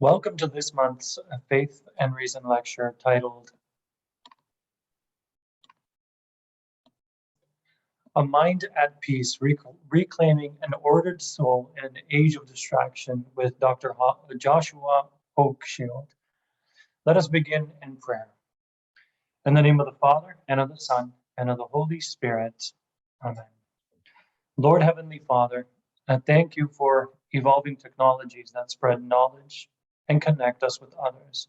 Welcome to this month's Faith and Reason lecture titled A Mind at Peace, Reclaiming an Ordered Soul in an Age of Distraction with Dr. Joshua Hochschild. Let us begin in prayer. In the name of the Father, and of the Son, and of the Holy Spirit. Amen. Lord Heavenly Father, I thank you for evolving technologies that spread knowledge and connect us with others.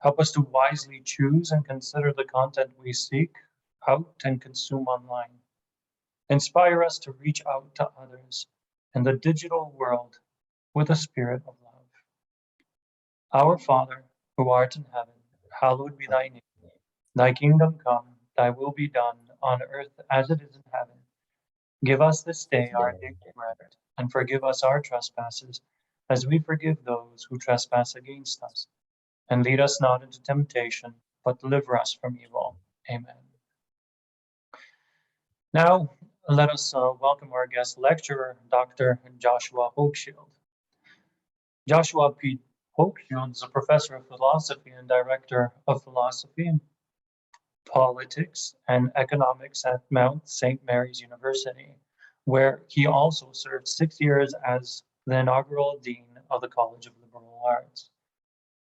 Help us to wisely choose and consider the content we seek out and consume online. Inspire us to reach out to others in the digital world with a spirit of love. Our Father, who art in heaven, hallowed be thy name. Thy kingdom come, thy will be done on earth as it is in heaven. Give us this day our daily bread, and forgive us our trespasses, as we forgive those who trespass against us. And lead us not into temptation, but deliver us from evil. Amen. Now, let us welcome our guest lecturer, Dr. Joshua Hochschild. Joshua P. Hochschild is a professor of philosophy and director of philosophy, politics, and economics at Mount St. Mary's University, where he also served 6 years as the inaugural dean of the College of Liberal Arts.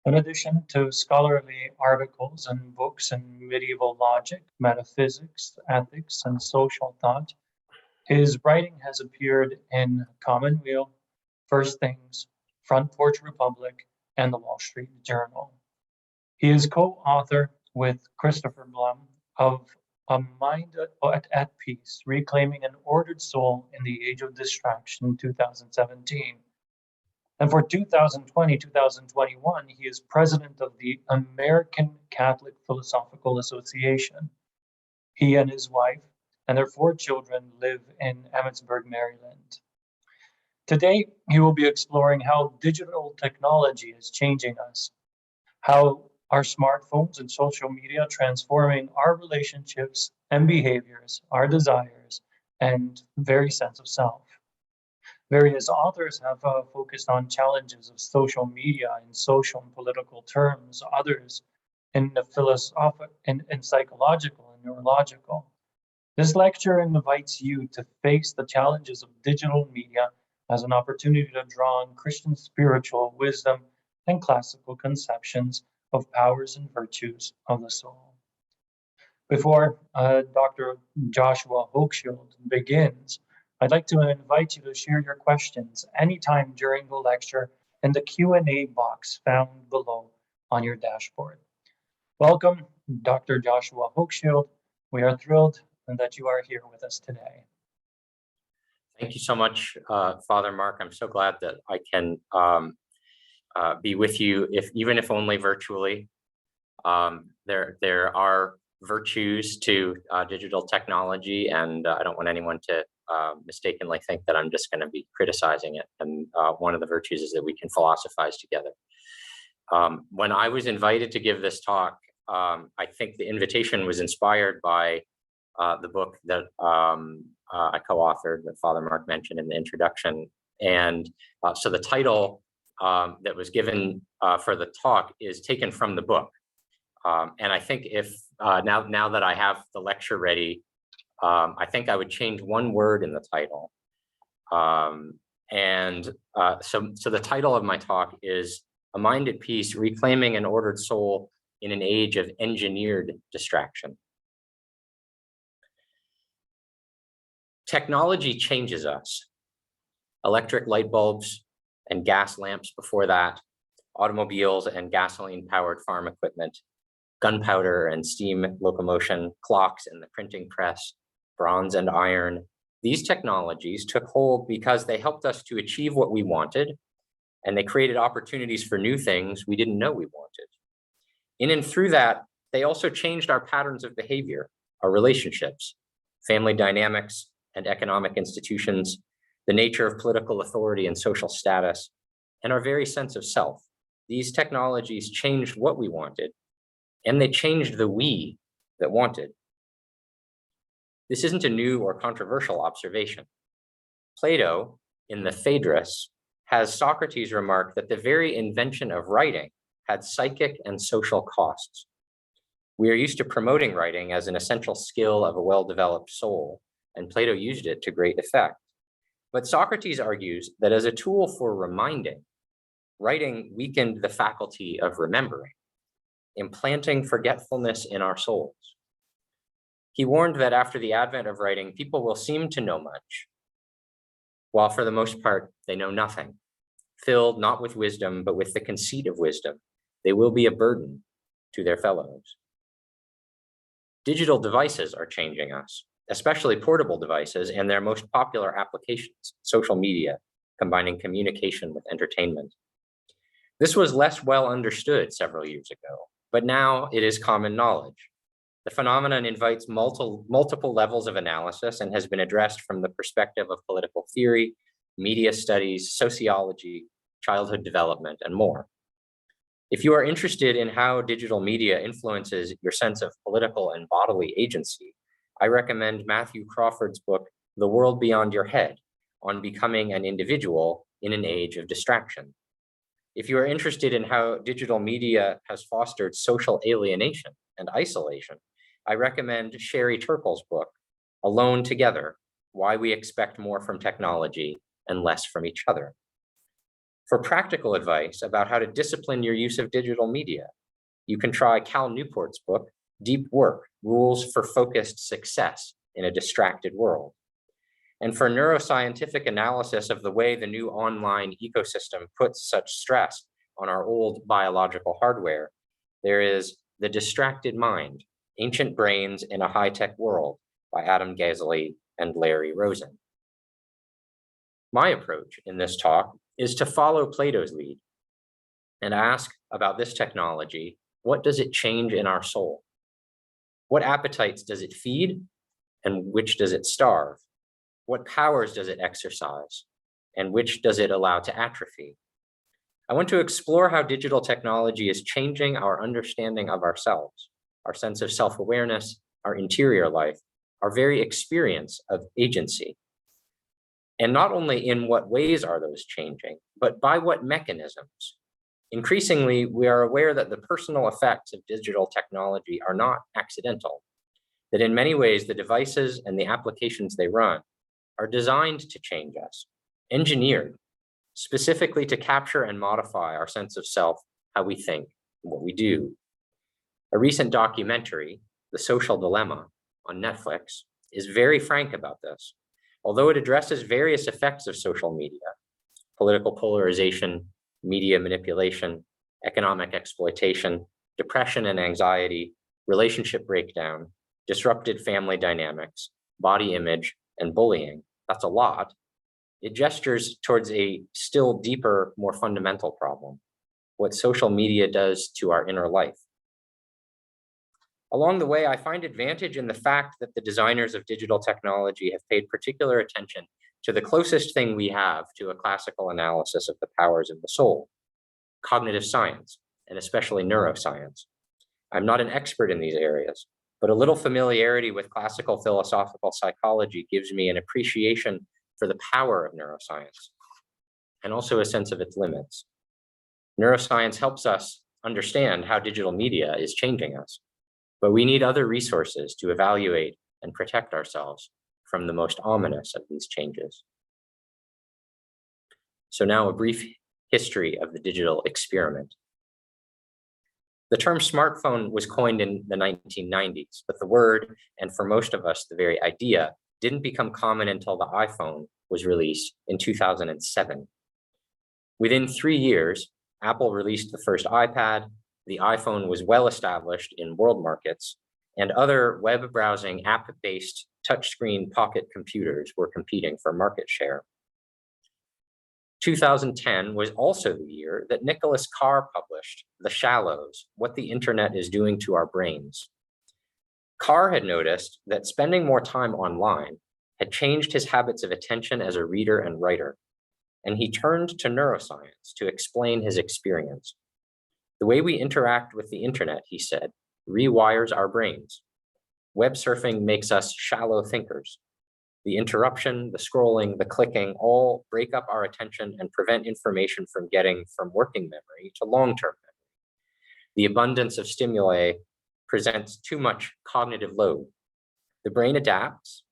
In addition to scholarly articles and books in medieval logic, metaphysics, ethics, and social thought, his writing has appeared in Commonweal, First Things, Front Porch Republic, and the Wall Street Journal. He is co-author with Christopher Blum of A Mind at Peace, Reclaiming an Ordered Soul in the Age of Distraction, 2017. And for 2020-2021, he is president of the American Catholic Philosophical Association. He and his wife and their 4 children live in Emmitsburg, Maryland. Today, he will be exploring how digital technology is changing us, how our smartphones and social media are transforming our relationships and behaviors, our desires, and very sense of self. Various authors have focused on challenges of social media in social and political terms, others in the philosophical, in psychological and neurological. This lecture invites you to face the challenges of digital media as an opportunity to draw on Christian spiritual wisdom and classical conceptions of powers and virtues of the soul. Before Dr. Joshua Hochschild begins, I'd like to invite you to share your questions anytime during the lecture in the Q&A box found below on your dashboard. Welcome, Dr. Joshua Hochschild. We are thrilled that you are here with us today. Thank you so much, Father Mark. I'm so glad that I can be with you, even if only virtually. There are virtues to digital technology, and I don't want anyone to mistakenly think that I'm just going to be criticizing it. And one of the virtues is that we can philosophize together. When I was invited to give this talk, I think the invitation was inspired by the book that I co-authored, that Father Mark mentioned in the introduction. And so the title that was given for the talk is taken from the book. And I think if now that I have the lecture ready, I think I would change one word in the title. So the title of my talk is A Mind at Peace, Reclaiming an Ordered Soul in an Age of Engineered Distraction. Technology changes us. Electric light bulbs and gas lamps before that, automobiles and gasoline-powered farm equipment, gunpowder and steam locomotion, clocks and the printing press, bronze and iron. These technologies took hold because they helped us to achieve what we wanted, and they created opportunities for new things we didn't know we wanted. In and through that, they also changed our patterns of behavior, our relationships, family dynamics and economic institutions, the nature of political authority and social status, and our very sense of self. These technologies changed what we wanted, and they changed the we that wanted. This isn't a new or controversial observation. Plato, in the Phaedrus, has Socrates remarked that the very invention of writing had psychic and social costs. We are used to promoting writing as an essential skill of a well-developed soul, and Plato used it to great effect. But Socrates argues that as a tool for reminding, writing weakened the faculty of remembering, implanting forgetfulness in our souls. He warned that after the advent of writing, people will seem to know much, while for the most part, they know nothing. Filled not with wisdom, but with the conceit of wisdom, they will be a burden to their fellows. Digital devices are changing us, especially portable devices and their most popular applications, social media, combining communication with entertainment. This was less well understood several years ago, but now it is common knowledge. The phenomenon invites multiple levels of analysis and has been addressed from the perspective of political theory, media studies, sociology, childhood development, and more. If you are interested in how digital media influences your sense of political and bodily agency, I recommend Matthew Crawford's book, The World Beyond Your Head, on becoming an individual in an age of distraction. If you are interested in how digital media has fostered social alienation and isolation, I recommend Sherry Turkle's book, Alone Together, Why We Expect More from Technology and Less from Each Other. For practical advice about how to discipline your use of digital media, you can try Cal Newport's book, Deep Work, Rules for Focused Success in a Distracted World. And for neuroscientific analysis of the way the new online ecosystem puts such stress on our old biological hardware, there is The Distracted Mind, Ancient Brains in a High-Tech World by Adam Gazzaley and Larry Rosen. My approach in this talk is to follow Plato's lead and ask about this technology, what does it change in our soul? What appetites does it feed and which does it starve? What powers does it exercise and which does it allow to atrophy? I want to explore how digital technology is changing our understanding of ourselves, our sense of self-awareness, our interior life, our very experience of agency. And not only in what ways are those changing, but by what mechanisms. Increasingly, we are aware that the personal effects of digital technology are not accidental, that in many ways the devices and the applications they run are designed to change us, engineered, specifically to capture and modify our sense of self, how we think, and what we do. A recent documentary, The Social Dilemma, on Netflix, is very frank about this. Although it addresses various effects of social media, political polarization, media manipulation, economic exploitation, depression and anxiety, relationship breakdown, disrupted family dynamics, body image, and bullying, that's a lot. It gestures towards a still deeper, more fundamental problem, what social media does to our inner life. Along the way, I find advantage in the fact that the designers of digital technology have paid particular attention to the closest thing we have to a classical analysis of the powers of the soul, cognitive science, and especially neuroscience. I'm not an expert in these areas, but a little familiarity with classical philosophical psychology gives me an appreciation for the power of neuroscience and also a sense of its limits. Neuroscience helps us understand how digital media is changing us, but we need other resources to evaluate and protect ourselves from the most ominous of these changes. So now a brief history of the digital experiment. The term smartphone was coined in the 1990s, but the word, and for most of us, the very idea, didn't become common until the iPhone was released in 2007. Within 3 years, Apple released the first iPad, the iPhone was well established in world markets, and other web browsing app-based touchscreen pocket computers were competing for market share. 2010 was also the year that Nicholas Carr published The Shallows, What the Internet is Doing to Our Brains. Carr had noticed that spending more time online had changed his habits of attention as a reader and writer, and he turned to neuroscience to explain his experience. The way we interact with the internet, he said, rewires our brains. Web surfing makes us shallow thinkers. The interruption, the scrolling, the clicking all break up our attention and prevent information from getting from working memory to long-term memory. The abundance of stimuli presents too much cognitive load. The brain adapts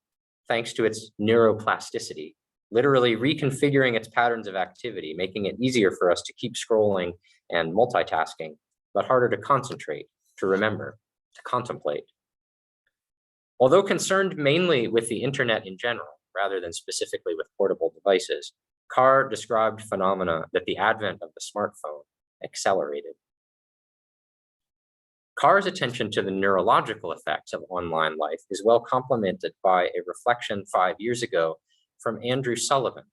thanks to its neuroplasticity, literally reconfiguring its patterns of activity, making it easier for us to keep scrolling and multitasking, but harder to concentrate, to remember, to contemplate. Although concerned mainly with the internet in general, rather than specifically with portable devices, Carr described phenomena that the advent of the smartphone accelerated. Carr's attention to the neurological effects of online life is well complemented by a reflection 5 years ago from Andrew Sullivan,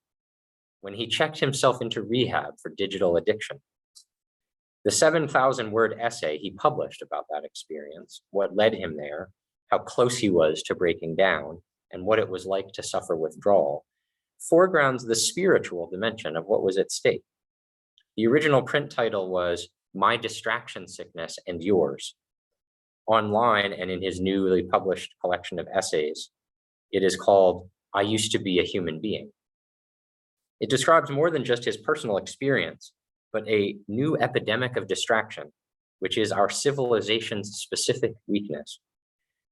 when he checked himself into rehab for digital addiction. The 7,000-word essay he published about that experience, what led him there, how close he was to breaking down, and what it was like to suffer withdrawal, foregrounds the spiritual dimension of what was at stake. The original print title was My Distraction Sickness and Yours. Online and in his newly published collection of essays, it is called I Used to Be a Human Being. It describes more than just his personal experience, but a new epidemic of distraction, which is our civilization's specific weakness.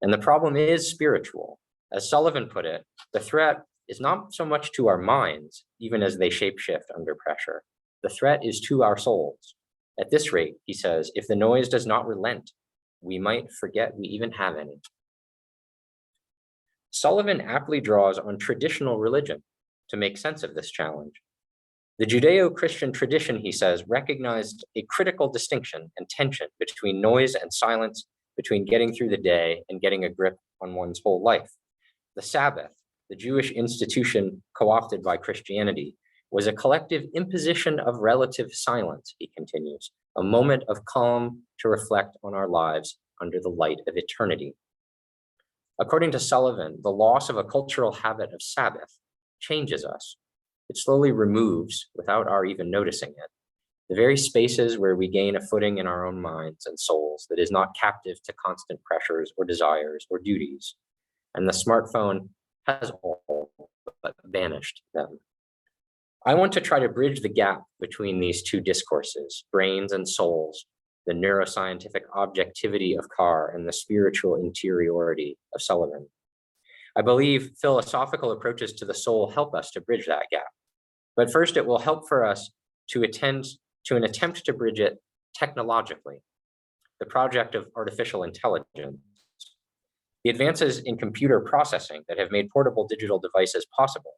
And the problem is spiritual. As Sullivan put it, the threat is not so much to our minds, even as they shapeshift under pressure. The threat is to our souls. At this rate, he says, if the noise does not relent, we might forget we even have any. Sullivan aptly draws on traditional religion to make sense of this challenge. The Judeo-Christian tradition, he says, recognized a critical distinction and tension between noise and silence, between getting through the day and getting a grip on one's whole life. The Sabbath, the Jewish institution co-opted by Christianity, was a collective imposition of relative silence, he continues, a moment of calm to reflect on our lives under the light of eternity. According to Sullivan, the loss of a cultural habit of Sabbath changes us. It slowly removes, without our even noticing it, the very spaces where we gain a footing in our own minds and souls that is not captive to constant pressures or desires or duties. And the smartphone has all but banished them. I want to try to bridge the gap between these two discourses, brains and souls, the neuroscientific objectivity of Carr and the spiritual interiority of Sullivan. I believe philosophical approaches to the soul help us to bridge that gap. But first, it will help for us to attend to an attempt to bridge it technologically, the project of artificial intelligence. The advances in computer processing that have made portable digital devices possible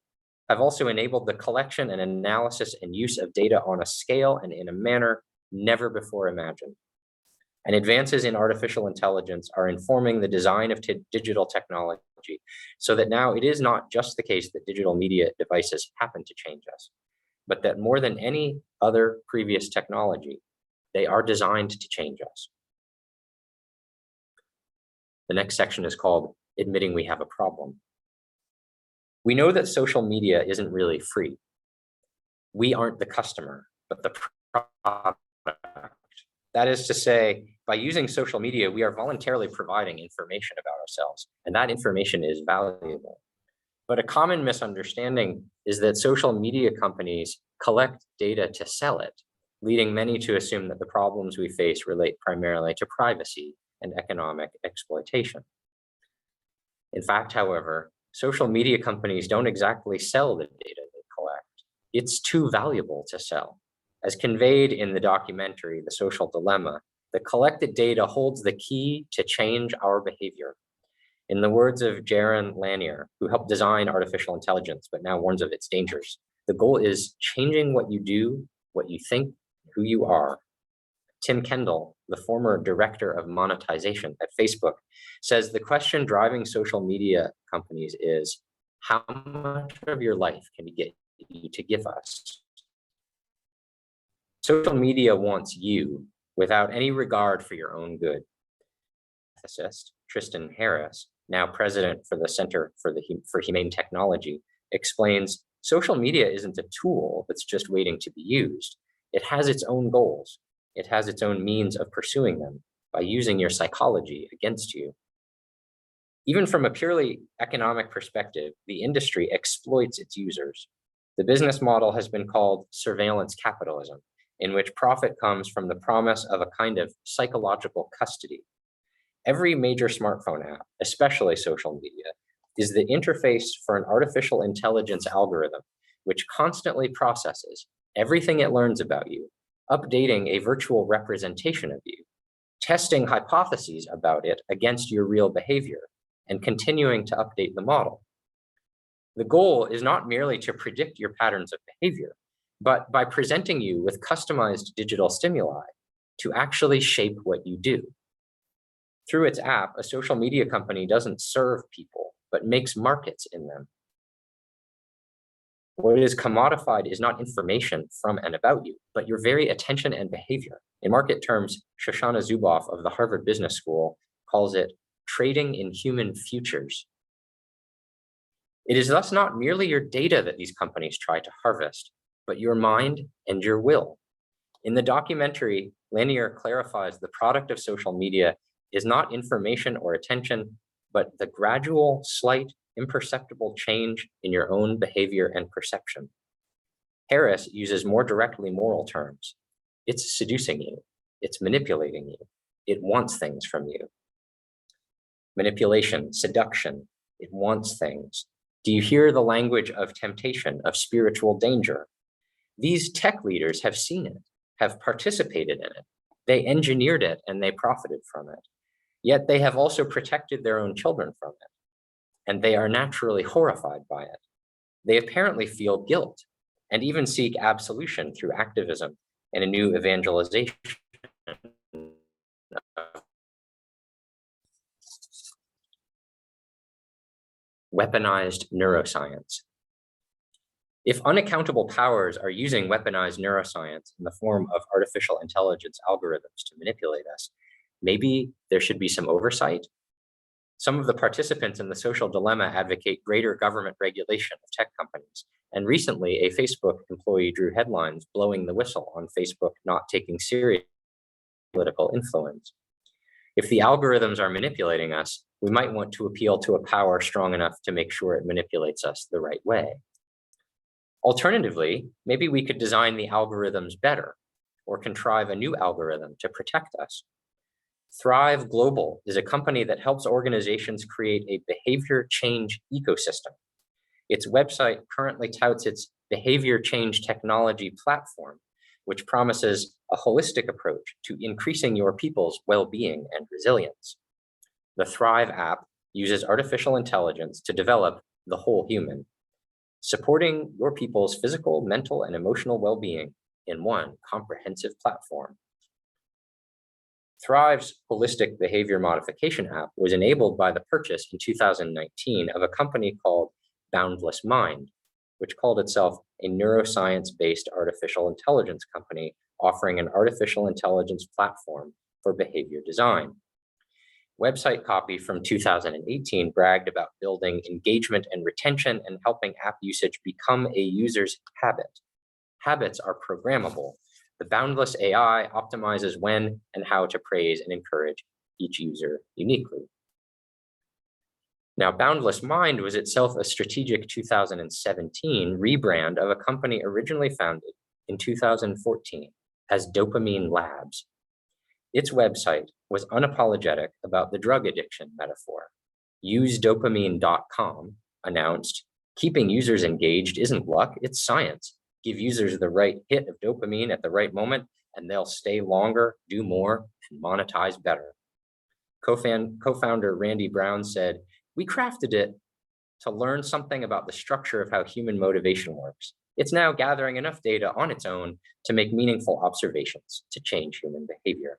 have also enabled the collection and analysis and use of data on a scale and in a manner never before imagined. And advances in artificial intelligence are informing the design of digital technology so that now it is not just the case that digital media devices happen to change us, but that more than any other previous technology, they are designed to change us. The next section is called Admitting We Have a Problem. We know that social media isn't really free. We aren't the customer, but the product. That is to say, by using social media, we are voluntarily providing information about ourselves, and that information is valuable. But a common misunderstanding is that social media companies collect data to sell it, leading many to assume that the problems we face relate primarily to privacy and economic exploitation. In fact, however, social media companies don't exactly sell the data they collect. It's too valuable to sell. As conveyed in the documentary, The Social Dilemma, the collected data holds the key to change our behavior. In the words of Jaron Lanier, who helped design artificial intelligence, but now warns of its dangers, the goal is changing what you do, what you think, who you are. Tim Kendall, the former director of monetization at Facebook, says the question driving social media companies is, how much of your life can we get you to give us? Social media wants you without any regard for your own good. Ethicist Tristan Harris, now president for the Center for Humane Technology, explains social media isn't a tool that's just waiting to be used. It has its own goals. It has its own means of pursuing them by using your psychology against you. Even from a purely economic perspective, the industry exploits its users. The business model has been called surveillance capitalism, in which profit comes from the promise of a kind of psychological custody. Every major smartphone app, especially social media, is the interface for an artificial intelligence algorithm which constantly processes everything it learns about you, updating a virtual representation of you, testing hypotheses about it against your real behavior, and continuing to update the model. The goal is not merely to predict your patterns of behavior, but by presenting you with customized digital stimuli to actually shape what you do. Through its app, a social media company doesn't serve people, but makes markets in them. What is commodified is not information from and about you, but your very attention and behavior. In market terms, Shoshana Zuboff of the Harvard Business School calls it trading in human futures. It is thus not merely your data that these companies try to harvest, but your mind and your will. In the documentary, Lanier clarifies the product of social media is not information or attention, but the gradual, slight, imperceptible change in your own behavior and perception. Harris uses more directly moral terms. It's seducing you. It's manipulating you. It wants things from you. Manipulation, seduction, it wants things. Do you hear the language of temptation, of spiritual danger? These tech leaders have seen it, have participated in it. They engineered it and they profited from it. Yet they have also protected their own children from it. And they are naturally horrified by it. They apparently feel guilt and even seek absolution through activism and a new evangelization. Weaponized neuroscience. If unaccountable powers are using weaponized neuroscience in the form of artificial intelligence algorithms to manipulate us, maybe there should be some oversight. Some of the participants in the social dilemma advocate greater government regulation of tech companies. And recently, a Facebook employee drew headlines blowing the whistle on Facebook not taking serious political influence. If the algorithms are manipulating us, we might want to appeal to a power strong enough to make sure it manipulates us the right way. Alternatively, maybe we could design the algorithms better or contrive a new algorithm to protect us. Thrive Global is a company that helps organizations create a behavior change ecosystem. Its website currently touts its behavior change technology platform, which promises a holistic approach to increasing your people's well-being and resilience. The Thrive app uses artificial intelligence to develop the whole human, supporting your people's physical, mental, and emotional well-being in one comprehensive platform. Thrive's holistic behavior modification app was enabled by the purchase in 2019 of a company called Boundless Mind, which called itself a neuroscience-based artificial intelligence company offering an artificial intelligence platform for behavior design. Website copy from 2018 bragged about building engagement and retention and helping app usage become a user's habit. Habits are programmable. The Boundless AI optimizes when and how to praise and encourage each user uniquely. Now, Boundless Mind was itself a strategic 2017 rebrand of a company originally founded in 2014 as Dopamine Labs. Its website was unapologetic about the drug addiction metaphor. UseDopamine.com announced, keeping users engaged isn't luck, it's science. Give users the right hit of dopamine at the right moment, and they'll stay longer, do more, and monetize better. Co-founder Randy Brown said, we crafted it to learn something about the structure of how human motivation works. It's now gathering enough data on its own to make meaningful observations to change human behavior.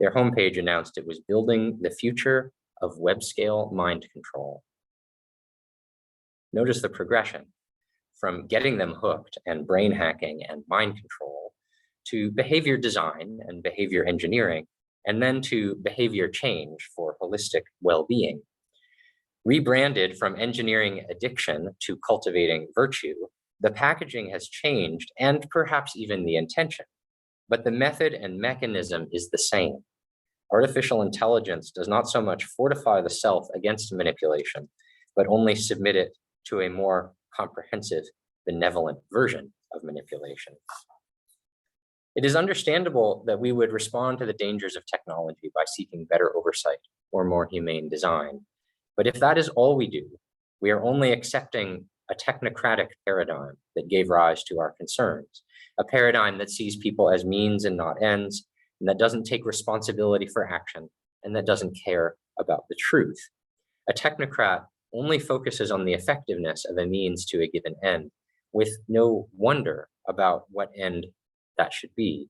Their homepage announced it was building the future of web-scale mind control. Notice the progression from getting them hooked and brain hacking and mind control to behavior design and behavior engineering, and then to behavior change for holistic well-being. Rebranded from engineering addiction to cultivating virtue, the packaging has changed and perhaps even the intention, but the method and mechanism is the same. Artificial intelligence does not so much fortify the self against manipulation, but only submit it to a more comprehensive, benevolent version of manipulation. It is understandable that we would respond to the dangers of technology by seeking better oversight or more humane design. But if that is all we do, we are only accepting a technocratic paradigm that gave rise to our concerns, a paradigm that sees people as means and not ends, and that doesn't take responsibility for action, and that doesn't care about the truth. A technocrat only focuses on the effectiveness of a means to a given end, with no wonder about what end that should be.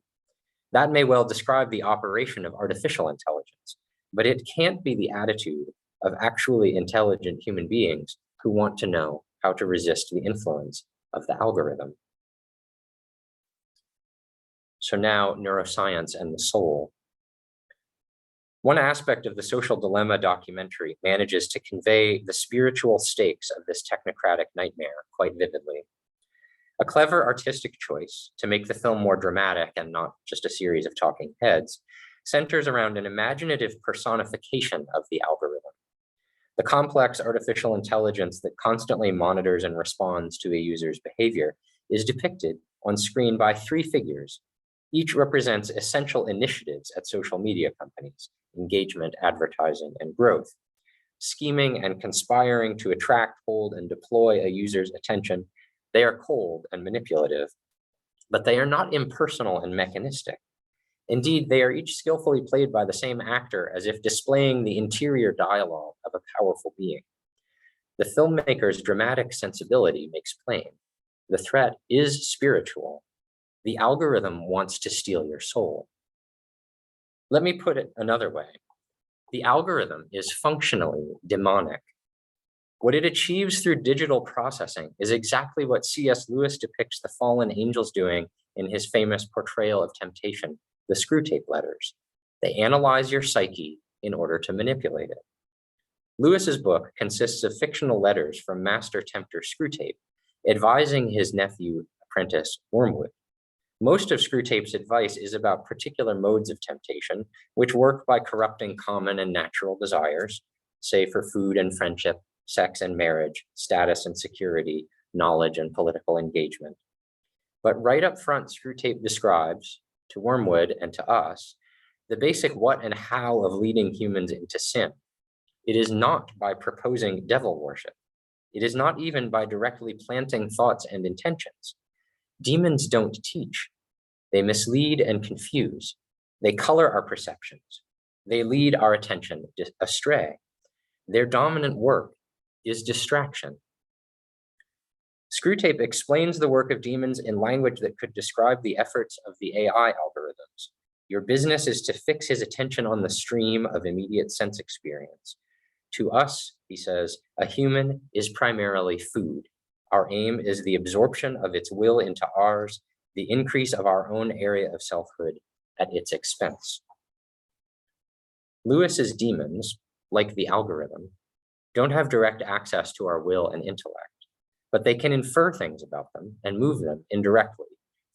That may well describe the operation of artificial intelligence, but it can't be the attitude of actually intelligent human beings who want to know how to resist the influence of the algorithm. So now, neuroscience and the soul. One aspect of the Social Dilemma documentary manages to convey the spiritual stakes of this technocratic nightmare quite vividly. A clever artistic choice to make the film more dramatic and not just a series of talking heads centers around an imaginative personification of the algorithm. The complex artificial intelligence that constantly monitors and responds to a user's behavior is depicted on screen by three figures. Each represents essential initiatives at social media companies: engagement, advertising, and growth. Scheming and conspiring to attract, hold, and deploy a user's attention, they are cold and manipulative, but they are not impersonal and mechanistic. Indeed, they are each skillfully played by the same actor, as if displaying the interior dialogue of a powerful being. The filmmaker's dramatic sensibility makes plain: the threat is spiritual. The algorithm wants to steal your soul. Let me put it another way. The algorithm is functionally demonic. What it achieves through digital processing is exactly what C.S. Lewis depicts the fallen angels doing in his famous portrayal of temptation, the Screwtape Letters. They analyze your psyche in order to manipulate it. Lewis's book consists of fictional letters from master tempter Screwtape, advising his nephew apprentice Wormwood. Most of Screwtape's advice is about particular modes of temptation, which work by corrupting common and natural desires, say for food and friendship, sex and marriage, status and security, knowledge and political engagement. But right up front, Screwtape describes, to Wormwood and to us, the basic what and how of leading humans into sin. It is not by proposing devil worship. It is not even by directly planting thoughts and intentions. Demons don't teach. They mislead and confuse. They color our perceptions. They lead our attention astray. Their dominant work is distraction. Screwtape explains the work of demons in language that could describe the efforts of the AI algorithms. Your business is to fix his attention on the stream of immediate sense experience. To us, he says, a human is primarily food. Our aim is the absorption of its will into ours, the increase of our own area of selfhood at its expense. Lewis's demons, like the algorithm, don't have direct access to our will and intellect, but they can infer things about them and move them indirectly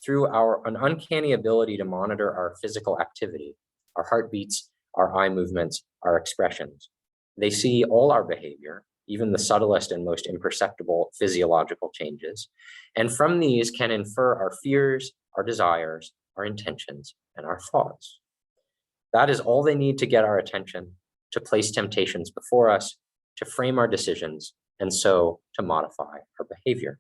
through an uncanny ability to monitor our physical activity, our heartbeats, our eye movements, our expressions. They see all our behavior, even the subtlest and most imperceptible physiological changes, and from these can infer our fears, our desires, our intentions, and our thoughts. That is all they need to get our attention, to place temptations before us, to frame our decisions, and so to modify our behavior.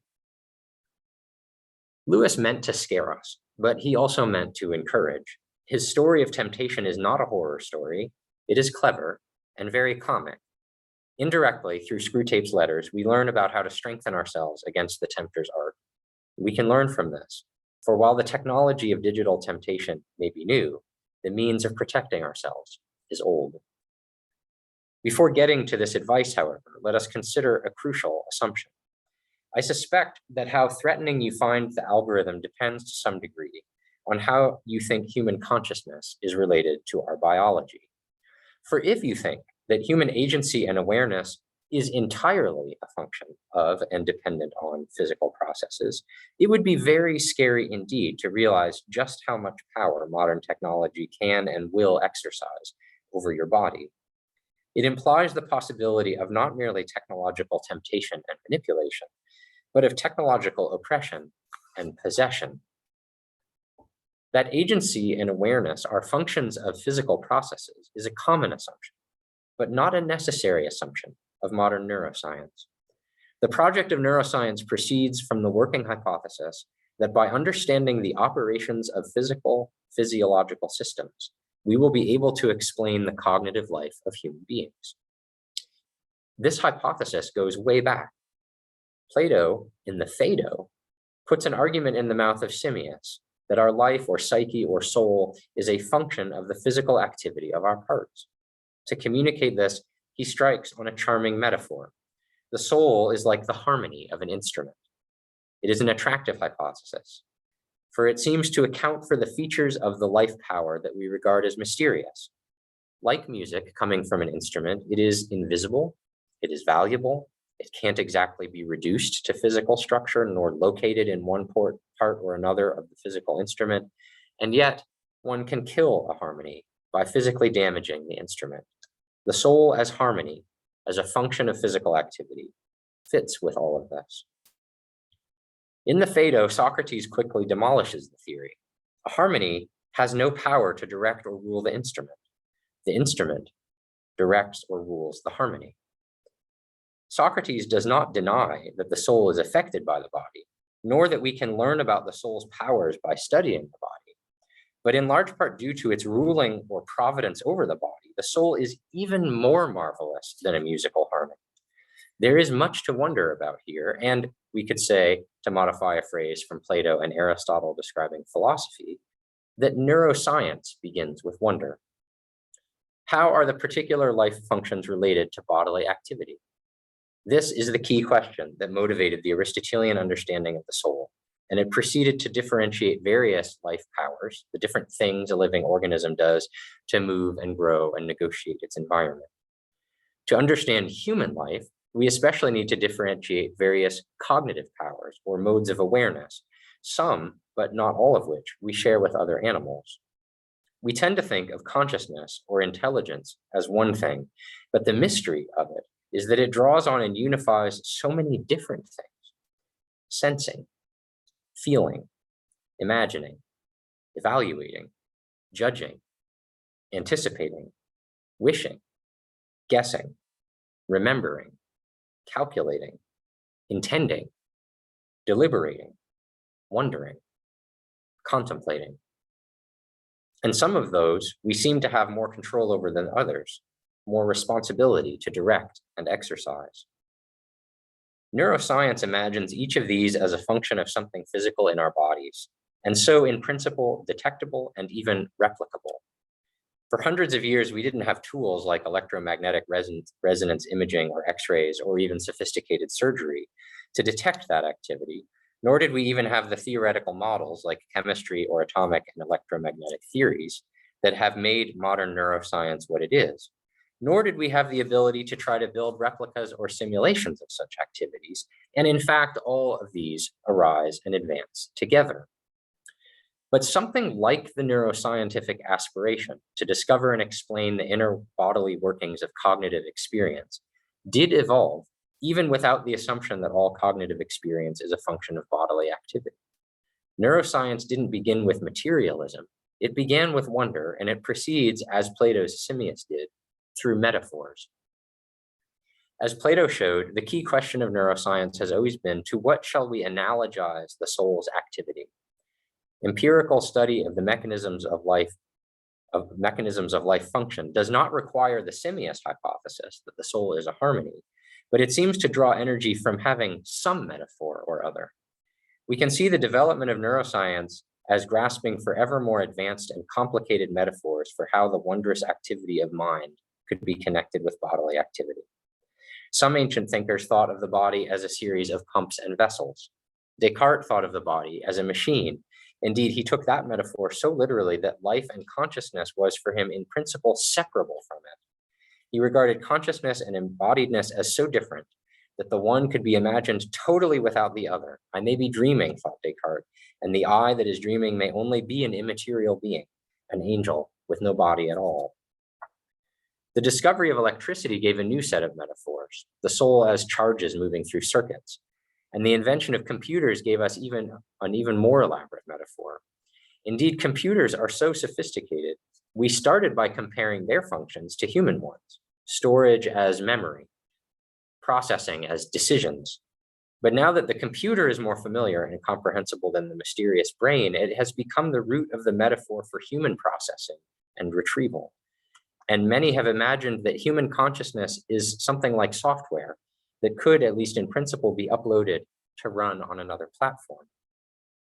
Lewis meant to scare us, but he also meant to encourage. His story of temptation is not a horror story. It is clever and very comic. Indirectly, through Screwtape's letters, we learn about how to strengthen ourselves against the tempter's art. We can learn from this, for while the technology of digital temptation may be new, the means of protecting ourselves is old. Before getting to this advice, however, let us consider a crucial assumption. I suspect that how threatening you find the algorithm depends to some degree on how you think human consciousness is related to our biology. For if you think that human agency and awareness is entirely a function of and dependent on physical processes, it would be very scary indeed to realize just how much power modern technology can and will exercise over your body. It implies the possibility of not merely technological temptation and manipulation, but of technological oppression and possession. That agency and awareness are functions of physical processes is a common assumption, but not a necessary assumption of modern neuroscience. The project of neuroscience proceeds from the working hypothesis that by understanding the operations of physiological systems, we will be able to explain the cognitive life of human beings. This hypothesis goes way back. Plato, in the Phaedo, puts an argument in the mouth of Simmias that our life or psyche or soul is a function of the physical activity of our parts. To communicate this, he strikes on a charming metaphor. The soul is like the harmony of an instrument. It is an attractive hypothesis, for it seems to account for the features of the life power that we regard as mysterious. Like music coming from an instrument, it is invisible, it is valuable, it can't exactly be reduced to physical structure nor located in one part or another of the physical instrument, and yet one can kill a harmony by physically damaging the instrument. The soul as harmony, as a function of physical activity, fits with all of this. In the Phaedo, Socrates quickly demolishes the theory. A harmony has no power to direct or rule the instrument. The instrument directs or rules the harmony. Socrates does not deny that the soul is affected by the body, nor that we can learn about the soul's powers by studying the body. But in large part due to its ruling or providence over the body, the soul is even more marvelous than a musical harmony. There is much to wonder about here, and we could say, to modify a phrase from Plato and Aristotle describing philosophy, that neuroscience begins with wonder. How are the particular life functions related to bodily activity? This is the key question that motivated the Aristotelian understanding of the soul, and it proceeded to differentiate various life powers, the different things a living organism does to move and grow and negotiate its environment. To understand human life, we especially need to differentiate various cognitive powers or modes of awareness, some, but not all of which, we share with other animals. We tend to think of consciousness or intelligence as one thing, but the mystery of it is that it draws on and unifies so many different things: sensing, feeling, imagining, evaluating, judging, anticipating, wishing, guessing, remembering, calculating, intending, deliberating, wondering, contemplating. And some of those we seem to have more control over than others, more responsibility to direct and exercise. Neuroscience imagines each of these as a function of something physical in our bodies, and so in principle, detectable and even replicable. For hundreds of years, we didn't have tools like electromagnetic resonance imaging or X-rays or even sophisticated surgery to detect that activity, nor did we even have the theoretical models like chemistry or atomic and electromagnetic theories that have made modern neuroscience what it is. Nor did we have the ability to try to build replicas or simulations of such activities. And in fact, all of these arise and advance together. But something like the neuroscientific aspiration to discover and explain the inner bodily workings of cognitive experience did evolve, even without the assumption that all cognitive experience is a function of bodily activity. Neuroscience didn't begin with materialism. It began with wonder, and it proceeds, as Plato's Simmias did, through metaphors. As Plato showed, the key question of neuroscience has always been, to what shall we analogize the soul's activity? Empirical study of the mechanisms of life function does not require the Simmias hypothesis that the soul is a harmony, but it seems to draw energy from having some metaphor or other. We can see the development of neuroscience as grasping for ever more advanced and complicated metaphors for how the wondrous activity of mind could be connected with bodily activity. Some ancient thinkers thought of the body as a series of pumps and vessels. Descartes thought of the body as a machine. Indeed, he took that metaphor so literally that life and consciousness was for him in principle separable from it. He regarded consciousness and embodiedness as so different that the one could be imagined totally without the other. I may be dreaming, thought Descartes, and the I that is dreaming may only be an immaterial being, an angel with no body at all. The discovery of electricity gave a new set of metaphors, the soul as charges moving through circuits. And the invention of computers gave us an even more elaborate metaphor. Indeed, computers are so sophisticated, we started by comparing their functions to human ones, storage as memory, processing as decisions. But now that the computer is more familiar and comprehensible than the mysterious brain, it has become the root of the metaphor for human processing and retrieval. And many have imagined that human consciousness is something like software that could, at least in principle, be uploaded to run on another platform.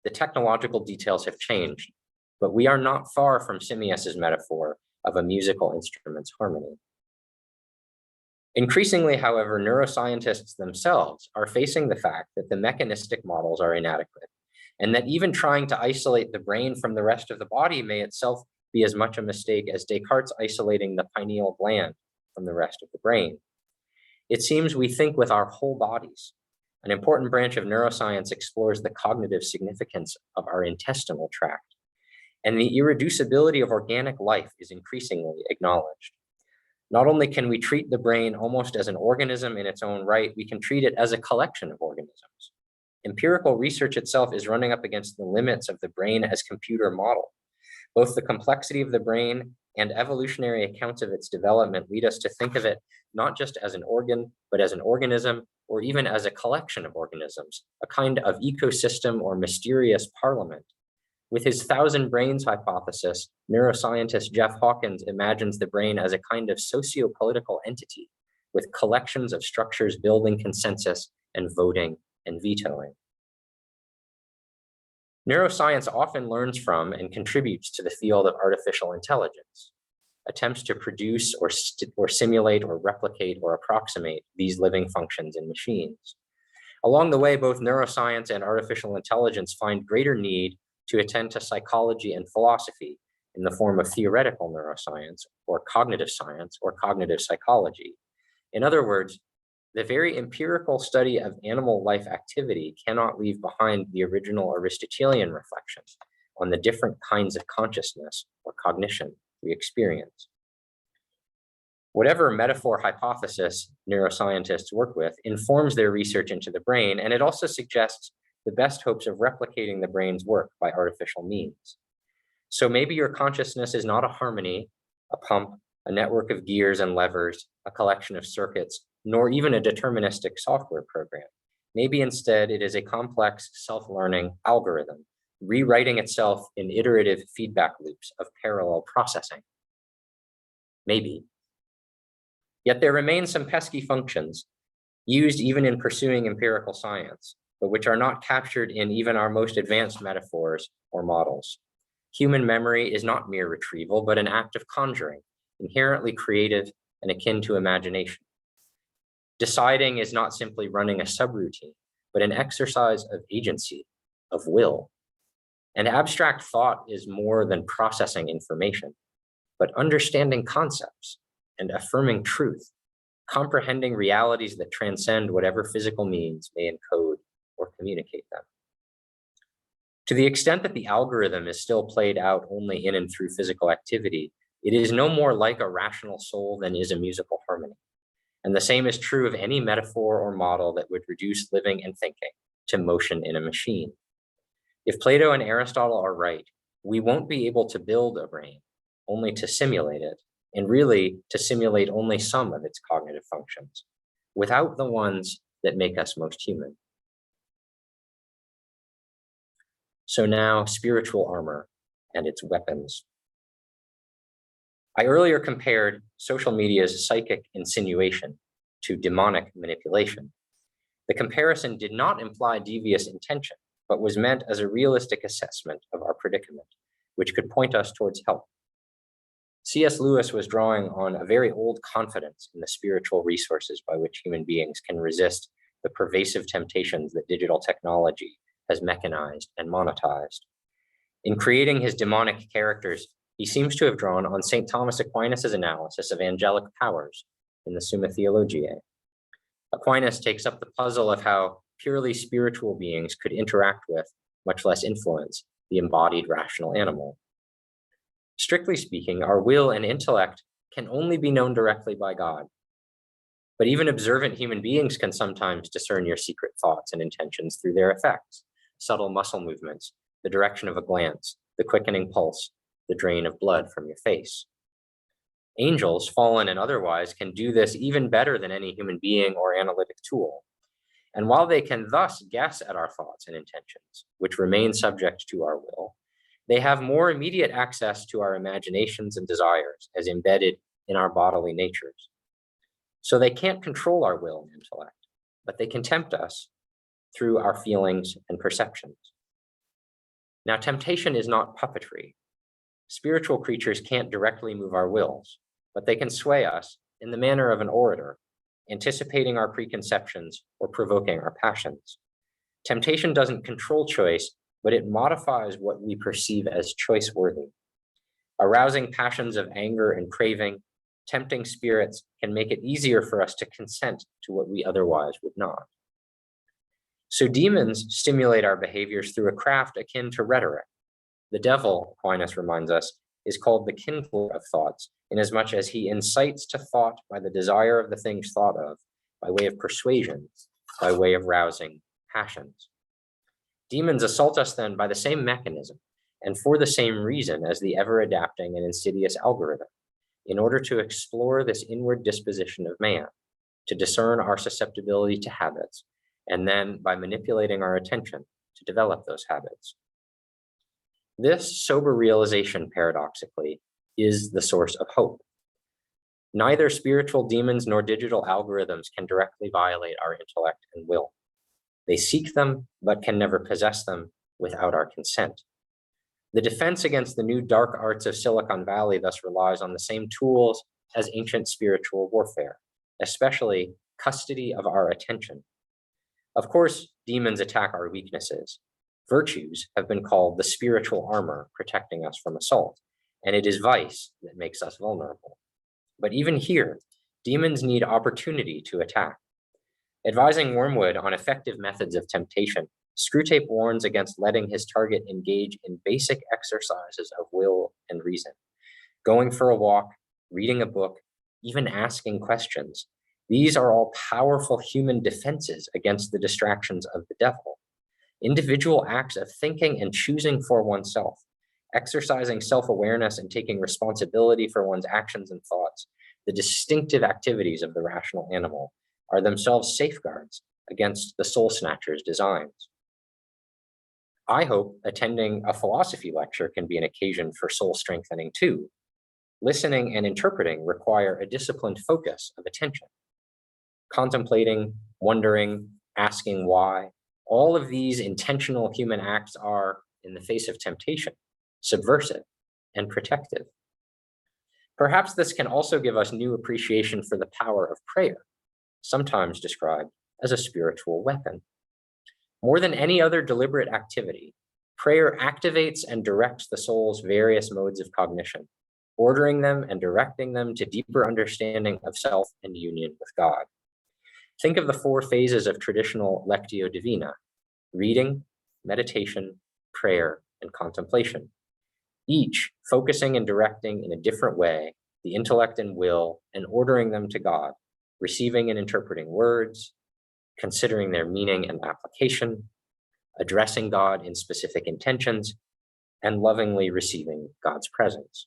The technological details have changed, but we are not far from Simmias's metaphor of a musical instrument's harmony. Increasingly, however, neuroscientists themselves are facing the fact that the mechanistic models are inadequate, and that even trying to isolate the brain from the rest of the body may itself be as much a mistake as Descartes isolating the pineal gland from the rest of the brain. It seems we think with our whole bodies. An important branch of neuroscience explores the cognitive significance of our intestinal tract, and the irreducibility of organic life is increasingly acknowledged. Not only can we treat the brain almost as an organism in its own right, we can treat it as a collection of organisms. Empirical research itself is running up against the limits of the brain as computer model. Both the complexity of the brain and evolutionary accounts of its development lead us to think of it not just as an organ, but as an organism, or even as a collection of organisms, a kind of ecosystem or mysterious parliament. With his 1,000 brains hypothesis, neuroscientist Jeff Hawkins imagines the brain as a kind of socio-political entity with collections of structures building consensus and voting and vetoing. Neuroscience often learns from and contributes to the field of artificial intelligence. Attempts to produce or simulate or replicate or approximate these living functions in machines. Along the way, both neuroscience and artificial intelligence find greater need to attend to psychology and philosophy in the form of theoretical neuroscience or cognitive science or cognitive psychology. In other words, the very empirical study of animal life activity cannot leave behind the original Aristotelian reflections on the different kinds of consciousness or cognition we experience. Whatever metaphor hypothesis neuroscientists work with informs their research into the brain, and it also suggests the best hopes of replicating the brain's work by artificial means. So maybe your consciousness is not a harmony, a pump, a network of gears and levers, a collection of circuits, nor even a deterministic software program. Maybe instead it is a complex self-learning algorithm, rewriting itself in iterative feedback loops of parallel processing. Maybe. Yet there remain some pesky functions, used even in pursuing empirical science, but which are not captured in even our most advanced metaphors or models. Human memory is not mere retrieval, but an act of conjuring, inherently creative and akin to imagination. Deciding is not simply running a subroutine, but an exercise of agency, of will. And abstract thought is more than processing information, but understanding concepts and affirming truth, comprehending realities that transcend whatever physical means may encode or communicate them. To the extent that the algorithm is still played out only in and through physical activity, it is no more like a rational soul than is a musical harmony. And the same is true of any metaphor or model that would reduce living and thinking to motion in a machine. If Plato and Aristotle are right, we won't be able to build a brain, only to simulate it, and really to simulate only some of its cognitive functions, without the ones that make us most human. So now, spiritual armor and its weapons. I earlier compared social media's psychic insinuation to demonic manipulation. The comparison did not imply devious intention, but was meant as a realistic assessment of our predicament, which could point us towards help. C.S. Lewis was drawing on a very old confidence in the spiritual resources by which human beings can resist the pervasive temptations that digital technology has mechanized and monetized. In creating his demonic characters, he seems to have drawn on St. Thomas Aquinas' analysis of angelic powers in the Summa Theologiae. Aquinas takes up the puzzle of how purely spiritual beings could interact with, much less influence, the embodied rational animal. Strictly speaking, our will and intellect can only be known directly by God. But even observant human beings can sometimes discern your secret thoughts and intentions through their effects, subtle muscle movements, the direction of a glance, the quickening pulse, the drain of blood from your face. Angels, fallen and otherwise, can do this even better than any human being or analytic tool. And while they can thus guess at our thoughts and intentions, which remain subject to our will, they have more immediate access to our imaginations and desires as embedded in our bodily natures. So they can't control our will and intellect, but they can tempt us through our feelings and perceptions. Now, temptation is not puppetry. Spiritual creatures can't directly move our wills, but they can sway us in the manner of an orator, anticipating our preconceptions or provoking our passions. Temptation doesn't control choice, but it modifies what we perceive as choice-worthy. Arousing passions of anger and craving, tempting spirits can make it easier for us to consent to what we otherwise would not. So demons stimulate our behaviors through a craft akin to rhetoric. The devil, Aquinas reminds us, is called the kindler of thoughts, inasmuch as he incites to thought by the desire of the things thought of, by way of persuasion, by way of rousing passions. Demons assault us then by the same mechanism, and for the same reason as the ever-adapting and insidious algorithm, in order to explore this inward disposition of man, to discern our susceptibility to habits, and then, by manipulating our attention, to develop those habits. This sober realization, paradoxically, is the source of hope. Neither spiritual demons nor digital algorithms can directly violate our intellect and will. They seek them, but can never possess them without our consent. The defense against the new dark arts of Silicon Valley thus relies on the same tools as ancient spiritual warfare, especially custody of our attention. Of course, demons attack our weaknesses. Virtues have been called the spiritual armor protecting us from assault, and it is vice that makes us vulnerable. But even here, demons need opportunity to attack. Advising Wormwood on effective methods of temptation, Screwtape warns against letting his target engage in basic exercises of will and reason. Going for a walk, reading a book, even asking questions. These are all powerful human defenses against the distractions of the devil. Individual acts of thinking and choosing for oneself, exercising self-awareness and taking responsibility for one's actions and thoughts, the distinctive activities of the rational animal, are themselves safeguards against the soul snatcher's designs. I hope attending a philosophy lecture can be an occasion for soul strengthening too. Listening and interpreting require a disciplined focus of attention. Contemplating, wondering, asking why, all of these intentional human acts are, in the face of temptation, subversive and protective. Perhaps this can also give us new appreciation for the power of prayer, sometimes described as a spiritual weapon. More than any other deliberate activity, prayer activates and directs the soul's various modes of cognition, ordering them and directing them to deeper understanding of self and union with God. Think of the four phases of traditional Lectio Divina: reading, meditation, prayer, and contemplation, each focusing and directing in a different way the intellect and will and ordering them to God, receiving and interpreting words, considering their meaning and application, addressing God in specific intentions, and lovingly receiving God's presence.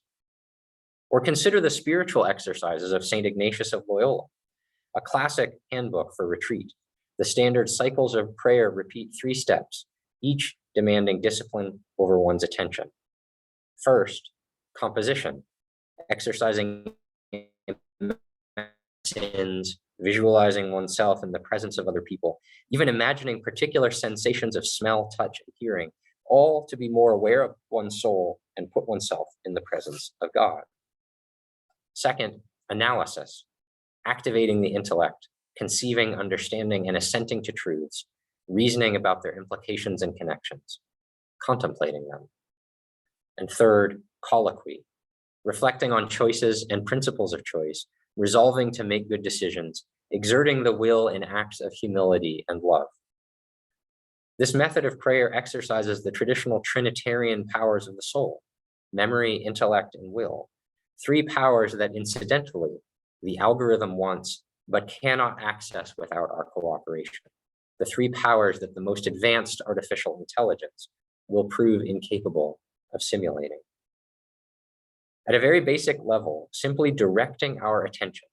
Or consider the spiritual exercises of St. Ignatius of Loyola, a classic handbook for retreat. The standard cycles of prayer repeat 3 steps, each demanding discipline over one's attention. First, composition, exercising sins, visualizing oneself in the presence of other people, even imagining particular sensations of smell, touch, and hearing, all to be more aware of one's soul and put oneself in the presence of God. Second, analysis, activating the intellect, conceiving, understanding, and assenting to truths, reasoning about their implications and connections, contemplating them. And third, colloquy, reflecting on choices and principles of choice, resolving to make good decisions, exerting the will in acts of humility and love. This method of prayer exercises the traditional Trinitarian powers of the soul, memory, intellect, and will, Three powers that incidentally the algorithm wants but cannot access without our cooperation. The three powers that the most advanced artificial intelligence will prove incapable of simulating. At a very basic level, simply directing our attention,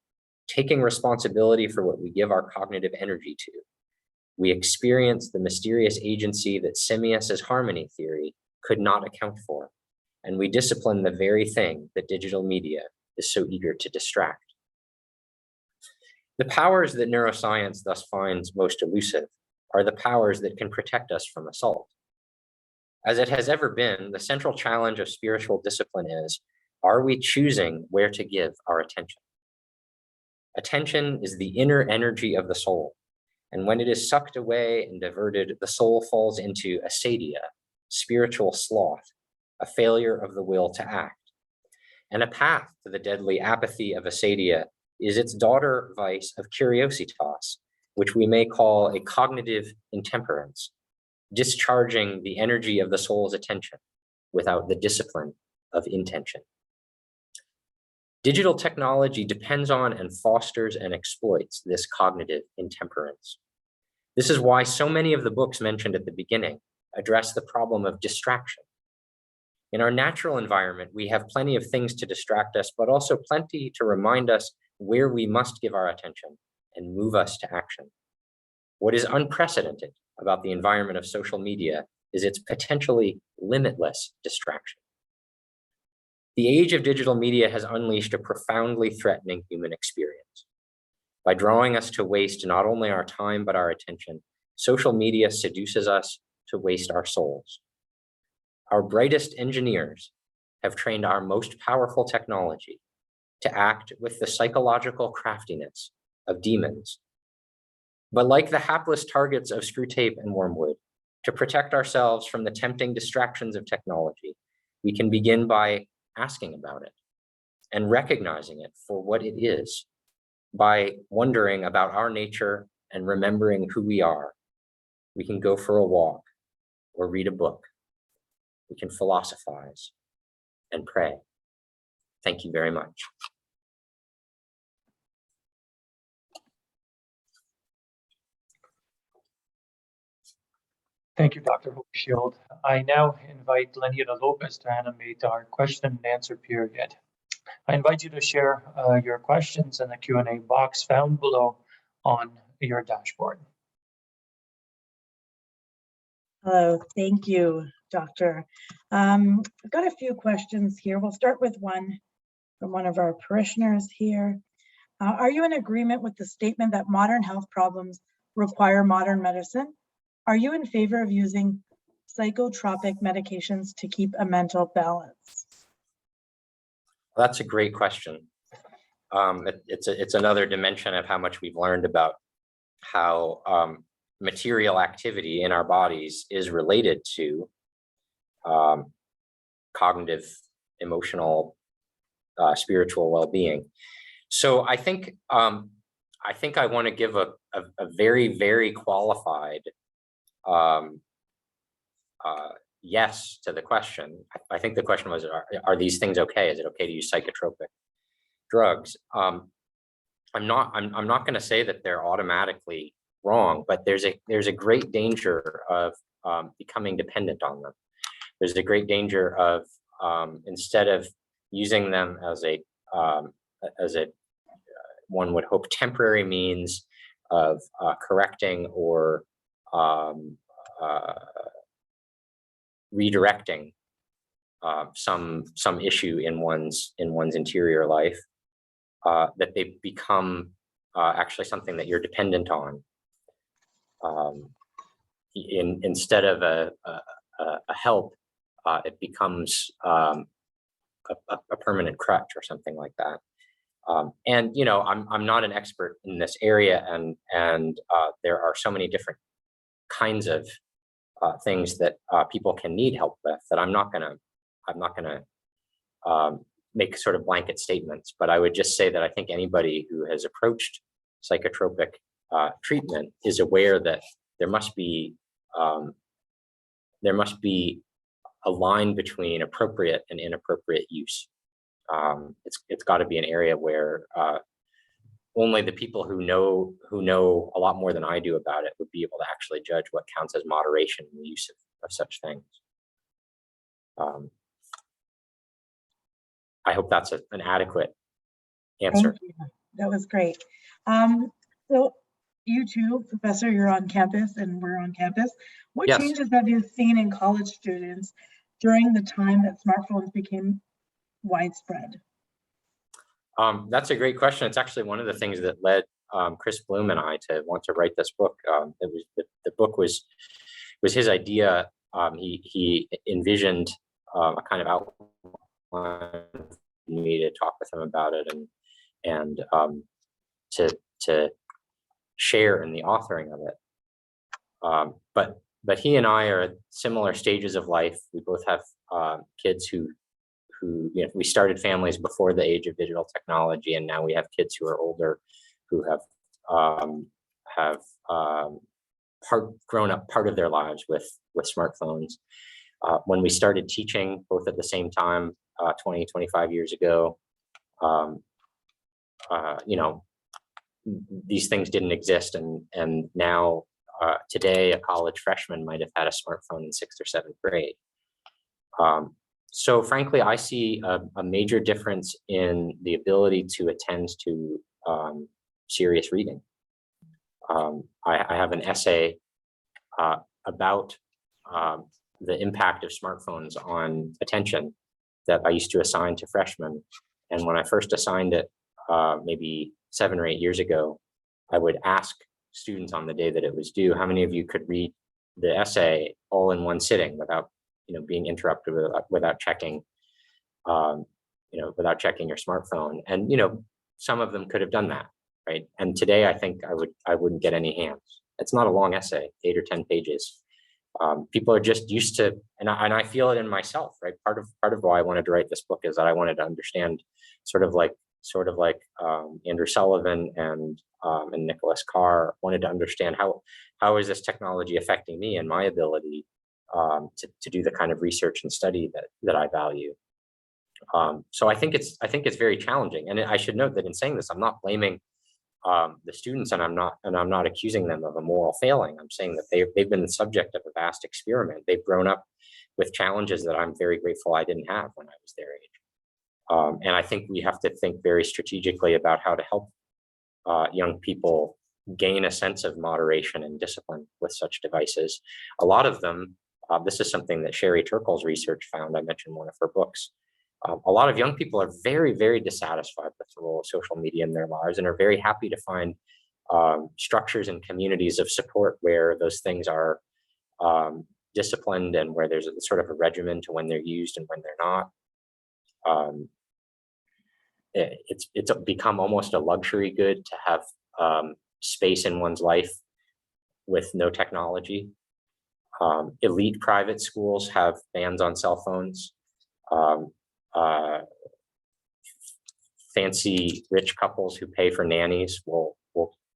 taking responsibility for what we give our cognitive energy to, we experience the mysterious agency that Semius's harmony theory could not account for, and we discipline the very thing that digital media is so eager to distract. The powers that neuroscience thus finds most elusive are the powers that can protect us from assault. As it has ever been, the central challenge of spiritual discipline is, are we choosing where to give our attention? Attention is the inner energy of the soul, and when it is sucked away and diverted, the soul falls into asadia, spiritual sloth, a failure of the will to act. And a path to the deadly apathy of asadia is its daughter vice of curiositas, which we may call a cognitive intemperance, discharging the energy of the soul's attention without the discipline of intention. Digital technology depends on and fosters and exploits this cognitive intemperance. This is why so many of the books mentioned at the beginning address the problem of distraction. In our natural environment, we have plenty of things to distract us, but also plenty to remind us where we must give our attention and move us to action. What is unprecedented about the environment of social media is its potentially limitless distraction. The age of digital media has unleashed a profoundly threatening human experience. By drawing us to waste not only our time, but our attention, social media seduces us to waste our souls. Our brightest engineers have trained our most powerful technology to act with the psychological craftiness of demons. But like the hapless targets of Screwtape and Wormwood, to protect ourselves from the tempting distractions of technology, we can begin by asking about it and recognizing it for what it is, by wondering about our nature and remembering who we are. We can go for a walk or read a book. We can philosophize and pray. Thank you very much. Thank you, Dr. Hochschild. I now invite Lenita Lopez to animate our question and answer period. I invite you to share your questions in the Q&A box found below on your dashboard. Hello, thank you, Doctor. I've got a few questions here. We'll start with one from one of our parishioners here. Are you in agreement with the statement that modern health problems require modern medicine? Are you in favor of using psychotropic medications to keep a balance? That's a great question. It's another dimension of how much we've learned about how material activity in our bodies is related to cognitive, emotional, spiritual well-being. So I think I want to give a very, very qualified yes to the question. I think the question was, are these things okay? Is it okay to use psychotropic drugs? I'm not going to say that they're automatically wrong, but there's a great danger of becoming dependent on them. There's a great danger of instead of using them as a one would hope temporary means of correcting or redirecting some issue in one's interior life, that they become actually something that you're dependent on. Instead of a help, it becomes a permanent crutch or something like that. And you know, I'm not an expert in this area, and there are so many different kinds of things that people can need help with that I'm not gonna make sort of blanket statements. But I would just say that I think anybody who has approached psychotropic treatment is aware that there must be a line between appropriate and inappropriate use It's got to be an area where only the people who know a lot more than I do about it would be able to actually judge what counts as moderation in the use of such things. I hope that's an adequate answer. Thank you. That was great. So you too, Professor, you're on campus and we're on campus. What Yes. changes have you seen in college students during the time that smartphones became widespread? That's a great question. It's actually one of the things that led Chris Bloom and I to want to write this book. The book was his idea. He envisioned a kind of outline for me to talk with him about it and to share in the authoring of it. But he and I are at similar stages of life. We both have kids who we started families before the age of digital technology, and now we have kids who are older who have grown up part of their lives with smartphones. When we started teaching both at the same time 25 years ago, these things didn't exist, and now today a college freshman might have had a smartphone in 6th or 7th grade. So frankly, I see a major difference in the ability to attend to serious reading. I have an essay about the impact of smartphones on attention that I used to assign to freshmen. And when I first assigned it, maybe 7 or 8 years ago, I would ask students on the day that it was due, how many of you could read the essay all in one sitting without being interrupted, without checking, without checking your smartphone. And, some of them could have done that, right? And today I think I wouldn't get any hands. It's not a long essay, 8 or 10 pages. People are just used to, and I feel it in myself, right? Part of why I wanted to write this book is that I wanted to understand sort of like Andrew Sullivan and Nicholas Carr wanted to understand how is this technology affecting me and my ability to do the kind of research and study that I value. So I think it's very challenging. And I should note that in saying this, I'm not blaming the students, and I'm not accusing them of a moral failing. I'm saying that they've been the subject of a vast experiment. They've grown up with challenges that I'm very grateful I didn't have when I was their age. And I think we have to think very strategically about how to help young people gain a sense of moderation and discipline with such devices. A lot of them, this is something that Sherry Turkle's research found. I mentioned one of her books. A lot of young people are very, very dissatisfied with the role of social media in their lives and are very happy to find structures and communities of support where those things are disciplined and where there's a sort of a regimen to when they're used and when they're not. It's become almost a luxury good to have space in one's life with no technology. Elite private schools have bans on cell phones. Fancy rich couples who pay for nannies will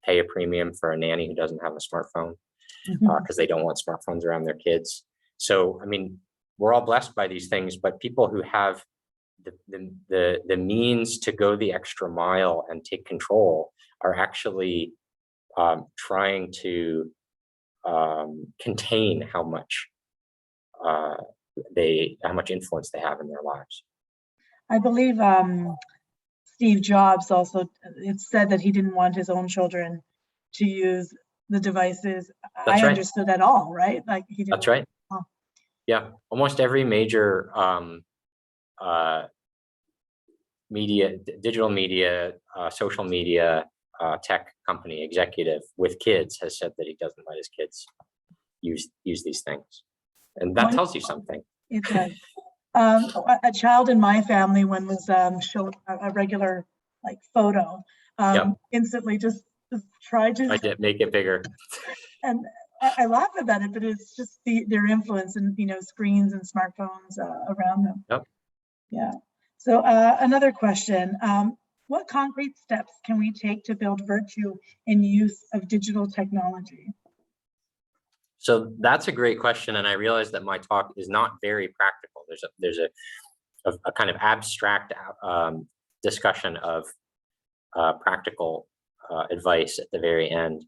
pay a premium for a nanny who doesn't have a smartphone because they don't want smartphones around their kids. So, I mean, we're all blessed by these things, but people who have the means to go the extra mile and take control are actually trying to contain how much influence they have in their lives. I believe Steve Jobs also, it said that he didn't want his own children to use the devices. That's I right. understood that all, right? Like he didn't. That's right. Oh. Yeah, almost every major digital media, social media, tech company executive with kids has said that he doesn't let his kids use these things, and that tells you something. It does. A child in my family, when was shown a regular like photo, instantly just tried to. I did make it bigger. And I laugh about it, but it's just their influence and screens and smartphones around them. Yep. Yeah. So another question: what concrete steps can we take to build virtue in use of digital technology? So that's a great question, and I realize that my talk is not very practical. There's a kind of abstract discussion of practical advice at the very end.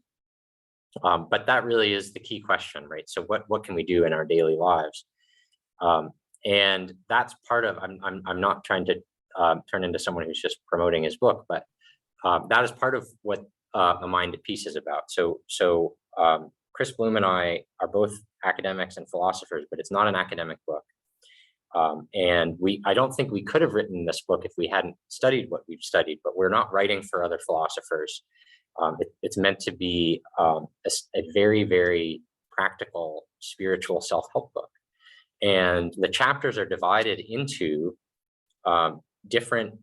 But that really is the key question, right? So what can we do in our daily lives? And that's part of, I'm not trying to turn into someone who's just promoting his book, but that is part of what A Mind at Peace is about. So Chris Bloom and I are both academics and philosophers, but it's not an academic book. And I don't think we could have written this book if we hadn't studied what we've studied, but we're not writing for other philosophers. It's meant to be a very, very practical spiritual self-help book. And the chapters are divided into different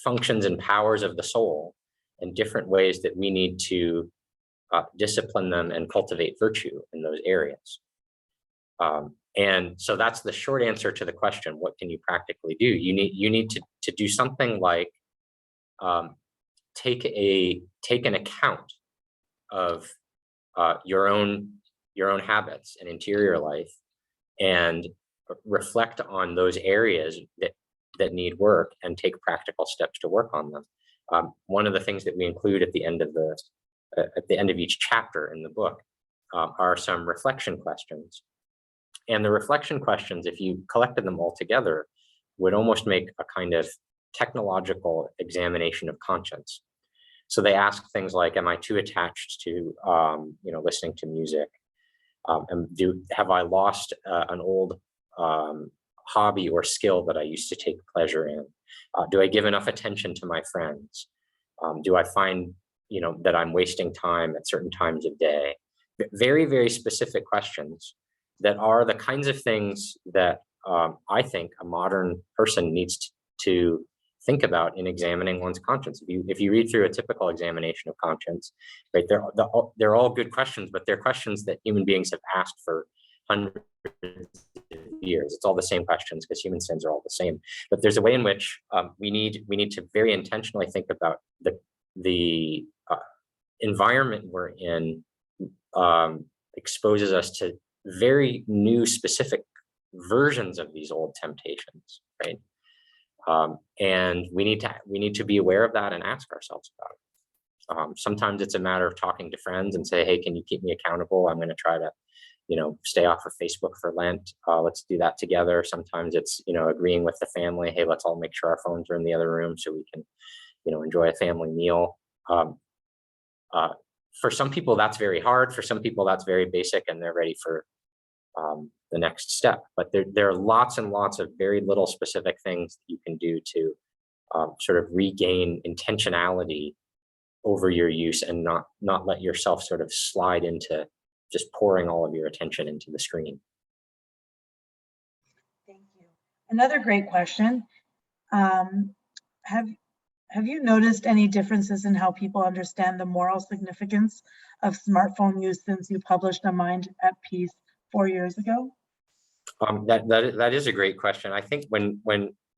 functions and powers of the soul and different ways that we need to discipline them and cultivate virtue in those areas. And so that's the short answer to the question, what can you practically do? You need to do something like take an account of your own habits and interior life and reflect on those areas that need work and take practical steps to work on them. One of the things that we include at the end of each chapter in the book are some reflection questions. And the reflection questions, if you collected them all together, would almost make a kind of technological examination of conscience. So they ask things like, am I too attached to listening to music? Have I lost an old hobby or skill that I used to take pleasure in? Do I give enough attention to my friends? Do I find that I'm wasting time at certain times of day? Very, very specific questions that are the kinds of things that I think a modern person needs to think about in examining one's conscience. If you read through a typical examination of conscience, right, they're all good questions, but they're questions that human beings have asked for hundreds of years. It's all the same questions because human sins are all the same. But there's a way in which we need to very intentionally think about the environment we're in exposes us to very new specific versions of these old temptations, right? And we need to be aware of that and ask ourselves about it. Sometimes it's a matter of talking to friends and say, hey, can you keep me accountable? I'm going to try to, stay off of Facebook for Lent. Let's do that together. Sometimes it's, agreeing with the family. Hey, let's all make sure our phones are in the other room so we can, enjoy a family meal. For some people, that's very hard. For some people, that's very basic and they're ready for the next step. But there are lots and lots of very little specific things that you can do to sort of regain intentionality over your use and not let yourself sort of slide into just pouring all of your attention into the screen. Thank you. Another great question. Have you noticed any differences in how people understand the moral significance of smartphone use since you published A Mind at Peace 4 years ago? That is a great question. I think when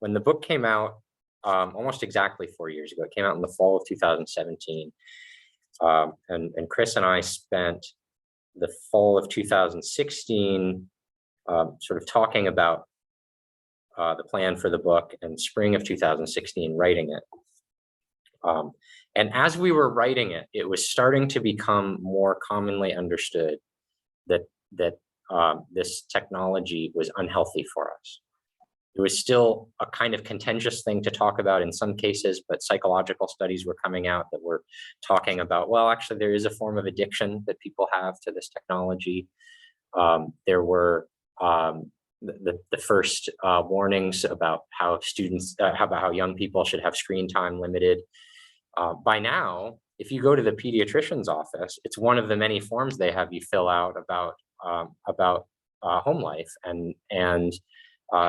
the book came out almost exactly 4 years ago, it came out in the fall of 2017, and Chris and I spent the fall of 2016 sort of talking about the plan for the book, and spring of 2016 writing it. And as we were writing it, it was starting to become more commonly understood that this technology was unhealthy for us. It was still a kind of contentious thing to talk about in some cases, but psychological studies were coming out that were talking about, well, actually, there is a form of addiction that people have to this technology. There were the first warnings about how how young people should have screen time limited. By now, if you go to the pediatrician's office, it's one of the many forms they have you fill out about home life and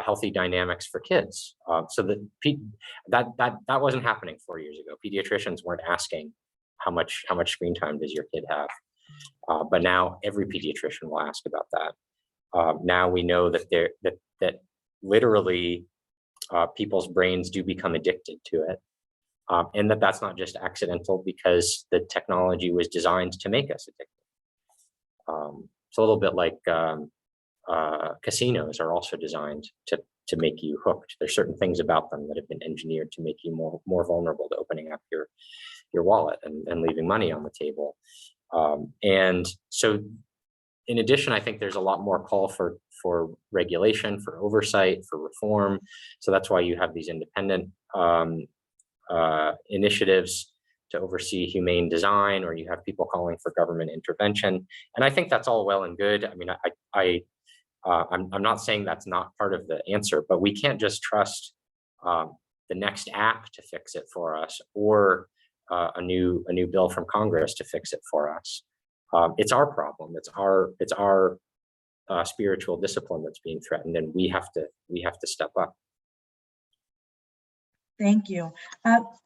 healthy dynamics for kids. So that wasn't happening 4 years ago. Pediatricians weren't asking how much screen time does your kid have, but now every pediatrician will ask about that. Now we know that literally people's brains do become addicted to it, and that's not just accidental because the technology was designed to make us addicted. It's a little bit like casinos are also designed to make you hooked. There's certain things about them that have been engineered to make you more vulnerable to opening up your wallet and leaving money on the table. And so, in addition, I think there's a lot more call for regulation, for oversight, for reform. So that's why you have these independent initiatives to oversee humane design, or you have people calling for government intervention. And I think that's all well and good. I mean, I'm not saying that's not part of the answer, but we can't just trust the next app to fix it for us, or a new bill from Congress to fix it for us. It's our problem. It's our spiritual discipline that's being threatened, and we have to step up. Thank you.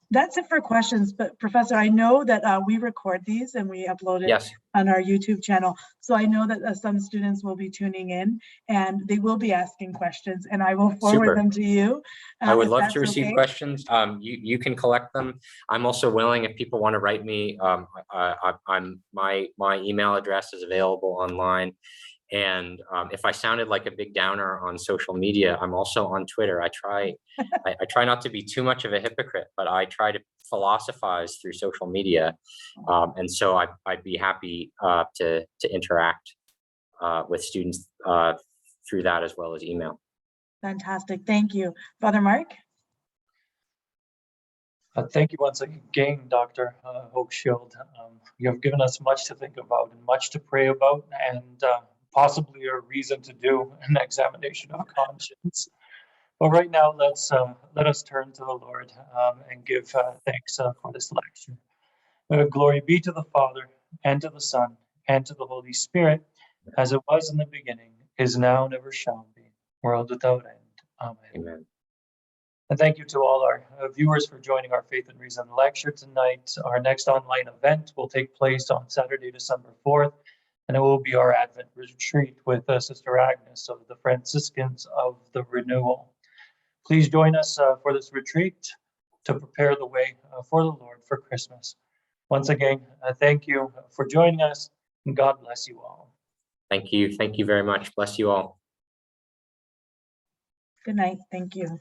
That's it for questions, but Professor, I know that we record these and we upload it Yes. on our YouTube channel. So I know that some students will be tuning in and they will be asking questions, and I will forward Super. them to you. I would if love that's to receive okay. questions. You can collect them. I'm also willing, if people want to write me, my email address is available online. And if I sounded like a big downer on social media, I'm also on Twitter. I try not to be too much of a hypocrite, but I try to philosophize through social media. And so I'd be happy to interact with students through that, as well as email. Fantastic. Thank you. Father Mark? Thank you once again, Dr. Hochschild. You have given us much to think about and much to pray about, and possibly a reason to do an examination of conscience. But right now, let us turn to the Lord and give thanks for this lecture. Glory be to the Father, and to the Son, and to the Holy Spirit, as it was in the beginning, is now, and ever shall be, world without end. Amen. Amen. And thank you to all our viewers for joining our Faith and Reason lecture tonight. Our next online event will take place on Saturday, December 4th, and it will be our Advent retreat with Sister Agnes of the Franciscans of the Renewal. Please join us for this retreat to prepare the way for the Lord for Christmas. Once again, thank you for joining us, and God bless you all. Thank you. Thank you very much. Bless you all. Good night. Thank you.